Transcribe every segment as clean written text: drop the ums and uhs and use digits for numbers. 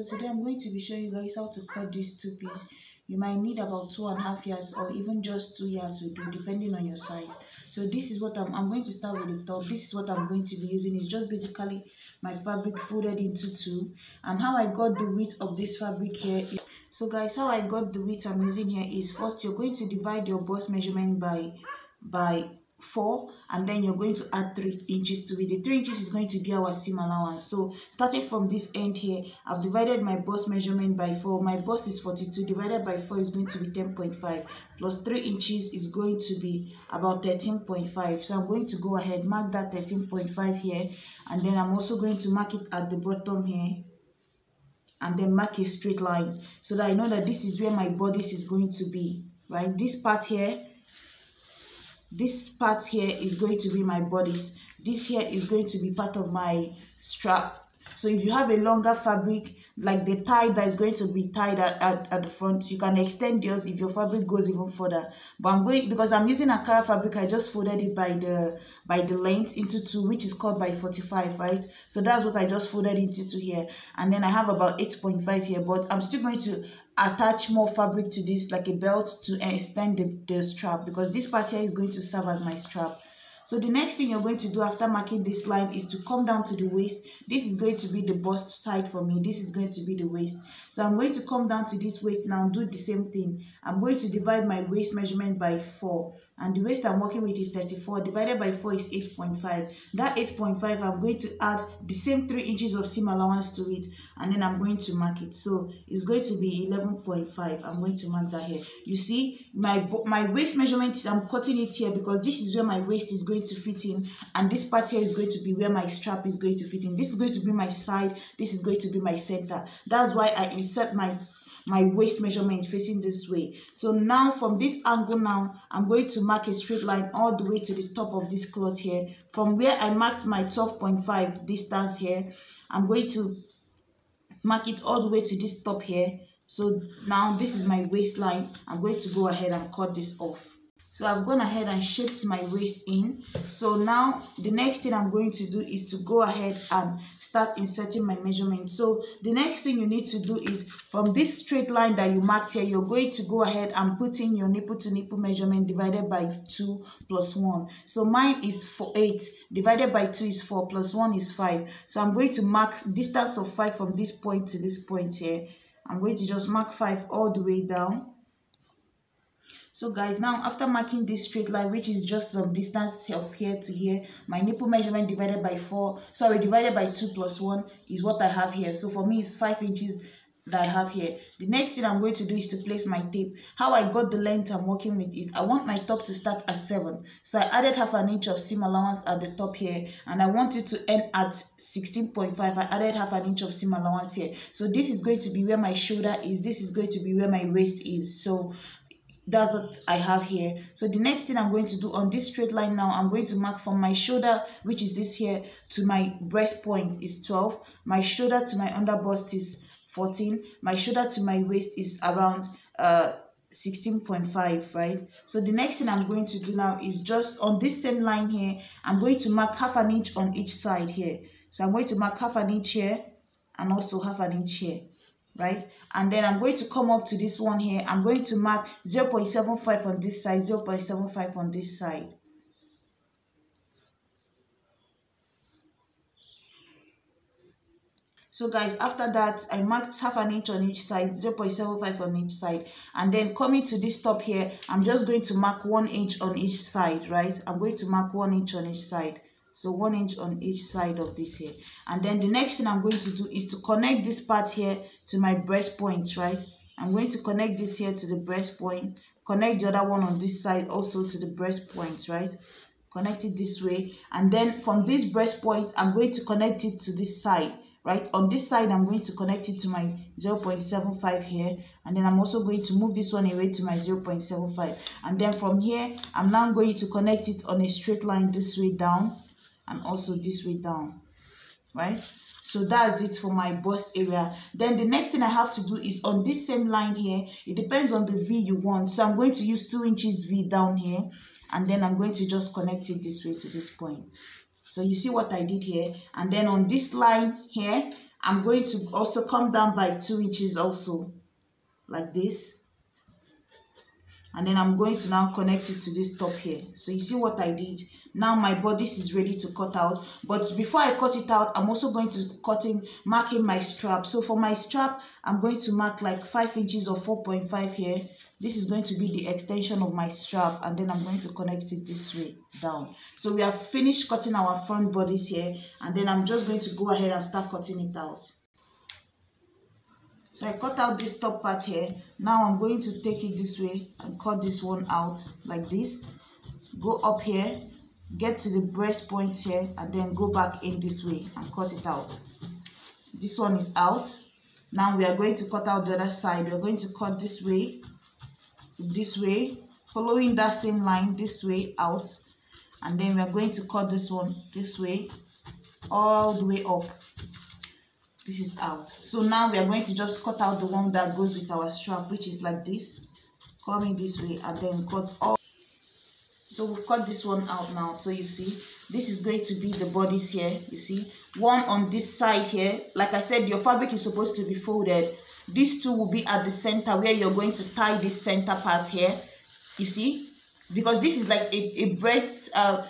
today I'm going to be showing you guys how to cut this two piece. You might need about 2.5 yards or even just 2 yards will do, depending on your size. So this is what I'm going to start with the top. This is what I'm going to be using. It's just basically my fabric folded into two. And how I got the width of this fabric here is, so guys, how I got the width I'm using here is, first you're going to divide your bust measurement by 4, and then you're going to add 3 inches to it. The 3 inches is going to be our seam allowance. So starting from this end here, I've divided my bust measurement by 4. My bust is 42, divided by 4 is going to be 10.5, plus 3 inches is going to be about 13.5. So I'm going to go ahead, mark that 13.5 here, and then I'm also going to mark it at the bottom here, and then mark a straight line so that I know that this is where my bodice is going to be, right? This part here is going to be my bodice. This here is going to be part of my strap. So if you have a longer fabric, like the tie that is going to be tied at the front, you can extend yours if your fabric goes even further. But because I'm using Ankara fabric, I just folded it by the length into 2, which is cut by 45, right? So that's what I just folded into 2 here. And then I have about 8.5 here, but I'm still going to attach more fabric to this, like a belt, to extend the strap, because this part here is going to serve as my strap. So the next thing you're going to do after marking this line is to come down to the waist. This is going to be the bust side for me. This is going to be the waist. So I'm going to come down to this waist now, do the same thing. I'm going to divide my waist measurement by 4. And the waist I'm working with is 34. Divided by 4 is 8.5. That 8.5, I'm going to add the same 3 inches of seam allowance to it. And then I'm going to mark it. So it's going to be 11.5. I'm going to mark that here. You see, my waist measurement, I'm cutting it here because this is where my waist is going to fit in. And this part here is going to be where my strap is going to fit in. This is going to be my side. This is going to be my center. That's why I insert my waist measurement facing this way. So now from this angle now, I'm going to mark a straight line all the way to the top of this cloth here. From where I marked my 12.5 distance here, I'm going to mark it all the way to this top here. So now this is my waistline. I'm going to go ahead and cut this off. So I've gone ahead and shaped my waist in. So now the next thing I'm going to do is to go ahead and start inserting my measurement. So the next thing you need to do is, from this straight line that you marked here, you're going to go ahead and put in your nipple to nipple measurement divided by 2 plus 1. So mine is 8, divided by 2 is 4, plus 1 is 5. So I'm going to mark distance of 5 from this point to this point here. I'm going to just mark 5 all the way down. So guys, now after marking this straight line, which is just some distance of here to here, my nipple measurement divided by 2 plus 1 is what I have here. So for me, it's 5 inches that I have here. The next thing I'm going to do is to place my tape. How I got the length I'm working with is, I want my top to start at 7. So I added half an inch of seam allowance at the top here, and I want it to end at 16.5. I added half an inch of seam allowance here. So this is going to be where my shoulder is. This is going to be where my waist is. So that's what I have here. So the next thing I'm going to do on this straight line now, I'm going to mark from my shoulder, which is this here, to my breast point is 12. My shoulder to my under bust is 14. My shoulder to my waist is around 16.5, right? So the next thing I'm going to do now is, just on this same line here, I'm going to mark half an inch on each side here. So I'm going to mark half an inch here and also half an inch here, right? And then I'm going to come up to this one here. I'm going to mark 0.75 on this side, 0.75 on this side. So guys, after that, I marked half an inch on each side, 0.75 on each side. And then coming to this top here, I'm just going to mark 1 inch on each side, right? I'm going to mark 1 inch on each side. So 1 inch on each side of this here. And then the next thing I'm going to do is to connect this part here to my breast point, right? I'm going to connect this here to the breast point. Connect the other one on this side also to the breast point, right? Connect it this way. And then from this breast point, I'm going to connect it to this side, right? On this side, I'm going to connect it to my 0.75 here. And then I'm also going to move this one away to my 0.75. And then from here, I'm now going to connect it on a straight line this way down, and also this way down, right? So that's it for my bust area. Then the next thing I have to do is on this same line here, it depends on the V you want. So I'm going to use 2 inches V down here, and then I'm going to just connect it this way to this point. So you see what I did here. And then on this line here, I'm going to also come down by 2 inches also, like this. And then I'm going to now connect it to this top here. So you see what I did? Now my bodice is ready to cut out. But before I cut it out, I'm also going to marking my strap. So for my strap, I'm going to mark like 5 inches or 4.5 here. This is going to be the extension of my strap, and then I'm going to connect it this way down. So we have finished cutting our front bodice here, and then I'm just going to go ahead and start cutting it out. So I cut out this top part here. Now I'm going to take it this way and cut this one out like this. Go up here, get to the breast point here, and then go back in this way and cut it out. This one is out. Now we are going to cut out the other side. We are going to cut this way, following that same line this way out, and then we are going to cut this one this way all the way up. This is out. So now we are going to just cut out the one that goes with our strap, which is like this, coming this way, and then cut all. So we've cut this one out now. So you see, this is going to be the bodice here. You see, one on this side here. Like I said, your fabric is supposed to be folded. These two will be at the center where you're going to tie this center part here. You see, because this is like a breast, a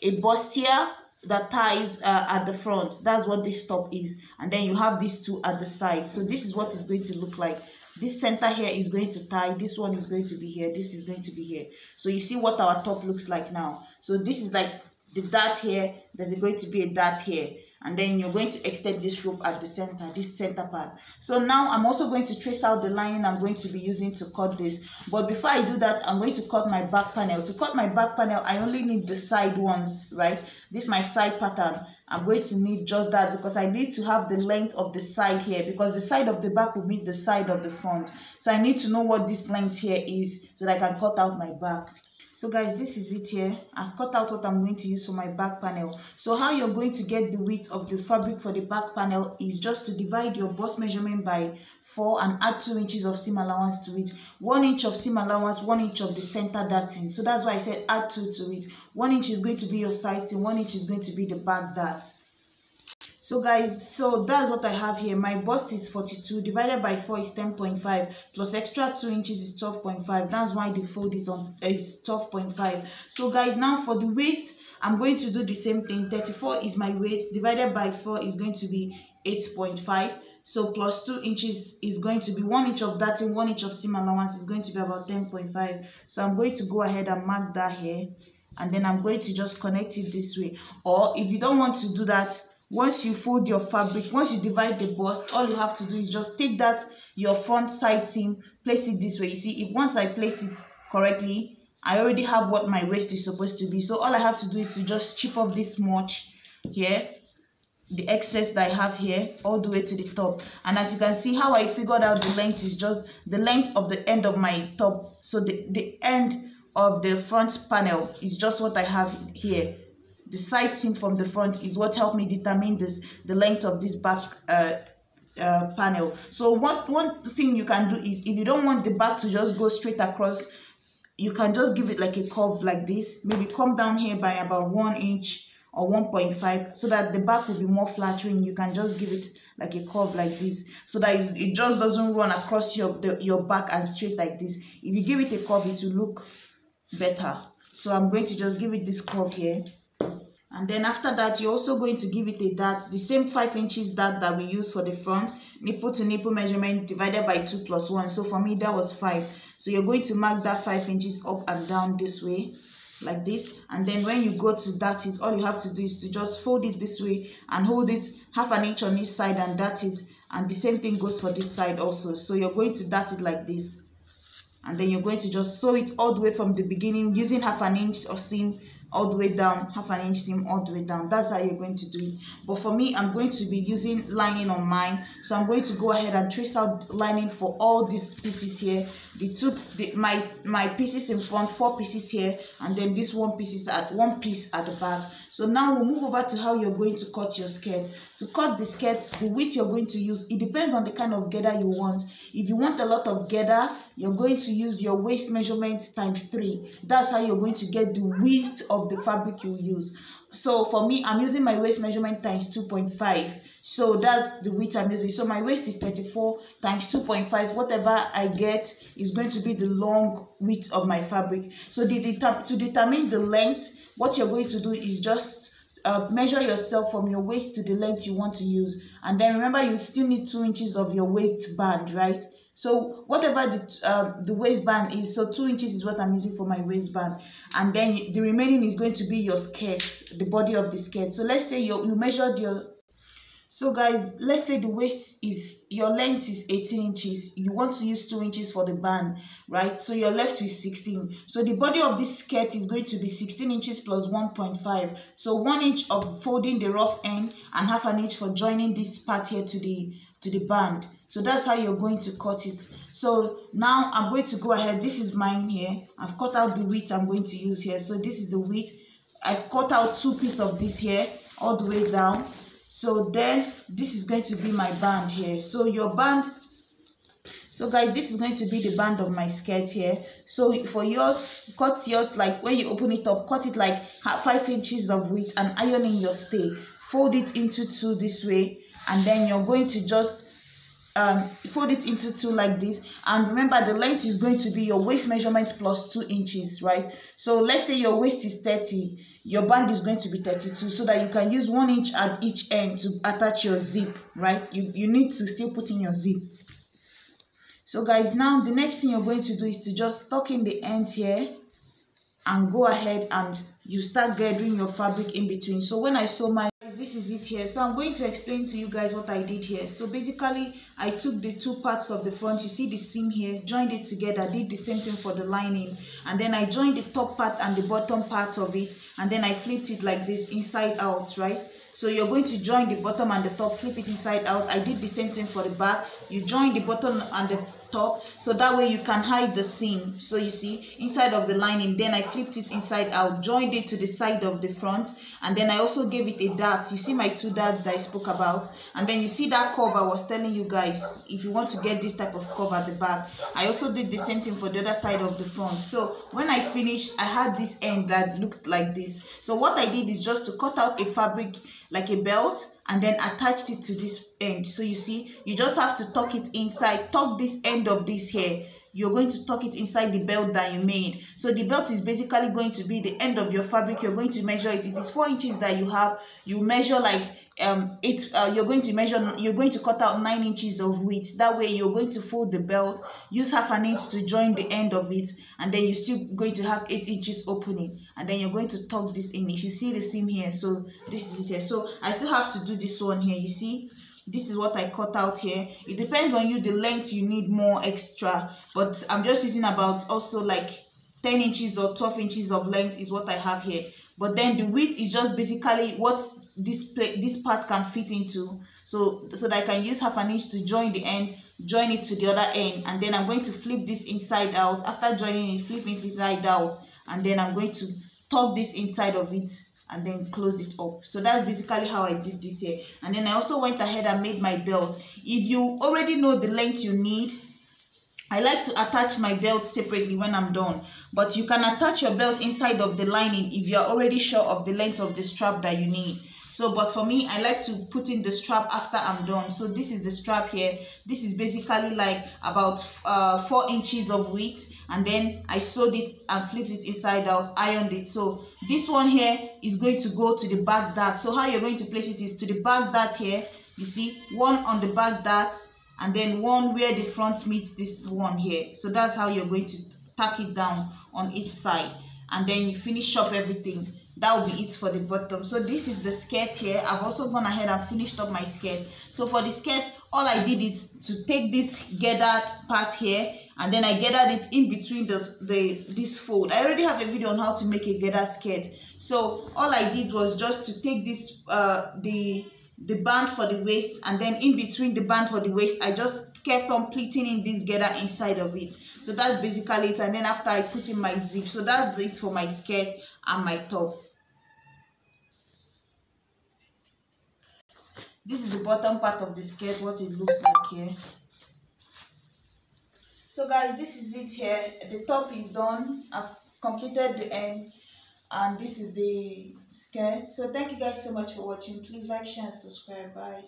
bustier that ties at the front. That's what this top is, and then you have these two at the side. So this is what it's going to look like. This center here is going to tie, this one is going to be here, this is going to be here. So you see what our top looks like now. So this is like the dart here, there's going to be a dart here, and then you're going to extend this rope at the center, this center part. So now I'm also going to trace out the lining I'm going to be using to cut this. But before I do that, I'm going to cut my back panel. To cut my back panel, I only need the side ones, right? This is my side pattern. I'm going to need just that because I need to have the length of the side here, because the side of the back will meet the side of the front. So I need to know what this length here is so that I can cut out my back. So guys, this is it here. I've cut out what I'm going to use for my back panel. So how you're going to get the width of the fabric for the back panel is just to divide your bust measurement by 4 and add 2 inches of seam allowance to it. 1 inch of seam allowance, 1 inch of the center darting. So that's why I said add 2 to it. 1 inch is going to be your side seam, 1 inch is going to be the back dart. So guys, so that's what I have here. My bust is 42, divided by 4 is 10.5, plus extra 2 inches is 12.5. That's why the fold is 12.5. So guys, now for the waist, I'm going to do the same thing. 34 is my waist, divided by 4 is going to be 8.5. So plus 2 inches is going to be 1 inch of darting, 1 inch of seam allowance is going to be about 10.5. So I'm going to go ahead and mark that here, and then I'm going to just connect it this way. Or if you don't want to do that, once you fold your fabric, once you divide the bust, all you have to do is just take that, your front side seam, place it this way. You see, if once I place it correctly, I already have what my waist is supposed to be. So all I have to do is to just chip off this much here, the excess that I have here, all the way to the top. And as you can see, how I figured out the length is just the length of the end of my top. So the end of the front panel is just what I have here. The side seam from the front is what helped me determine the length of this back panel. So one thing you can do is, if you don't want the back to just go straight across, you can just give it like a curve like this. Maybe come down here by about 1 inch or 1.5, so that the back will be more flattering. You can just give it like a curve like this, so that it just doesn't run across your back and straight like this. If you give it a curve, it will look better. So I'm going to just give it this curve here. And then after that, you're also going to give it a dart, the same 5 inches dart that we use for the front, nipple to nipple measurement divided by 2 plus 1. So for me, that was 5. So you're going to mark that 5 inches up and down this way, like this. And then when you go to dart it, all you have to do is to just fold it this way and hold it half an inch on each side and dart it. And the same thing goes for this side also. So you're going to dart it like this. And then you're going to just sew it all the way from the beginning using half an inch of seam all the way down, half an inch seam all the way down. That's how you're going to do it. But for me, I'm going to be using lining on mine, so I'm going to go ahead and trace out lining for all these pieces here. My pieces in front, 4 pieces here, and then this one piece at the back. So now we'll move over to how you're going to cut your skirt. To cut the skirt, the width you're going to use, it depends on the kind of gather you want. If you want a lot of gather, you're going to use your waist measurement times 3. That's how you're going to get the width of the fabric you use. So for me, I'm using my waist measurement times 2.5. So that's the width I'm using. So my waist is 34 times 2.5. Whatever I get is going to be the long width of my fabric. So to determine the length, what you're going to do is just measure yourself from your waist to the length you want to use. And then remember, you still need 2 inches of your waistband, right? So whatever the waistband is, so 2 inches is what I'm using for my waistband. And then the remaining is going to be your skirt, the body of the skirt. So let's say you measured your... So guys, let's say the waist is, your length is 18 inches. You want to use 2 inches for the band, right? So you're left with 16. So the body of this skirt is going to be 16 inches plus 1.5. So 1 inch of folding the rough end and half an inch for joining this part here to the band. So that's how you're going to cut it. So now I'm going to go ahead. This is mine here. I've cut out the width I'm going to use here. So this is the width. I've cut out 2 pieces of this here all the way down. So then this is going to be my band here. So your band, so guys, this is going to be the band of my skirt here. So for yours, cut yours like when you open it up, cut it like 5 inches of width and iron in your stay. Fold it into 2 this way, and then you're going to just fold it into 2 like this. And remember, the length is going to be your waist measurement plus 2 inches, right? So let's say your waist is 30, your band is going to be 32, so that you can use 1 inch at each end to attach your zip, right? You need to still put in your zip. So guys, now the next thing you're going to do is to just tuck in the ends here and go ahead and you start gathering your fabric in between. So when I sew my, this is it here. So I'm going to explain to you guys what I did here. So basically, I took the 2 parts of the front, you see the seam here, joined it together, did the same thing for the lining, and then I joined the top part and the bottom part of it, and then I flipped it like this inside out, right? So you're going to join the bottom and the top, flip it inside out. I did the same thing for the back. You join the bottom and the top, so that way you can hide the seam. So you see, inside of the lining, then I flipped it inside out, joined it to the side of the front, and then I also gave it a dart. You see my 2 darts that I spoke about, and then you see that curve I was telling you guys, if you want to get this type of curve at the back. I also did the same thing for the other side of the front. So when I finished, I had this end that looked like this. So what I did is just to cut out a fabric like a belt and then attached it to this end. So you see, you just have to tuck it inside, tuck this end of this here. You're going to tuck it inside the belt that you made. So the belt is basically going to be the end of your fabric. You're going to measure it. If it's 4 inches that you have, you measure like you're going to cut out 9 inches of width. That way you're going to fold the belt, use half an inch to join the end of it, and then you're still going to have 8 inches opening, and then you're going to tuck this in. If you see the seam here, so this is it here. So I still have to do this one here. You see, this is what I cut out here. It depends on you, the length you need more extra, but I'm just using about also like 10 inches or 12 inches of length is what I have here. But then the width is just basically what this part can fit into, so that I can use half an inch to join the end, join it to the other end, and then I'm going to flip this inside out. After joining it, flip it inside out, and then I'm going to tuck this inside of it and then close it up. So that's basically how I did this here. And then I also went ahead and made my belt. If you already know the length you need, I like to attach my belt separately when I'm done, but you can attach your belt inside of the lining if you're already sure of the length of the strap that you need. So, but for me, I like to put in the strap after I'm done. So this is the strap here. This is basically like about 4 inches of width, and then I sewed it and flipped it inside out, ironed it. So this one here is going to go to the back dart. So how you're going to place it is to the back dart here. You see, one on the back dart, and then one where the front meets this one here. So that's how you're going to tack it down on each side, and then you finish up everything. That will be it for the bottom. So this is the skirt here. I've also gone ahead and finished up my skirt. So for the skirt, all I did is to take this gathered part here, and then I gathered it in between this fold. I already have a video on how to make a gathered skirt. So all I did was just to take this the band for the waist, and then in between the band for the waist, I just kept on pleating in this gather inside of it. So that's basically it. And then after, I put in my zip. So that's this for my skirt and my top. This is the bottom part of the skirt, what it looks like here. So guys, this is it here. The top is done. I've completed the end, and this is the skirt. So thank you guys so much for watching. Please like, share, and subscribe. Bye.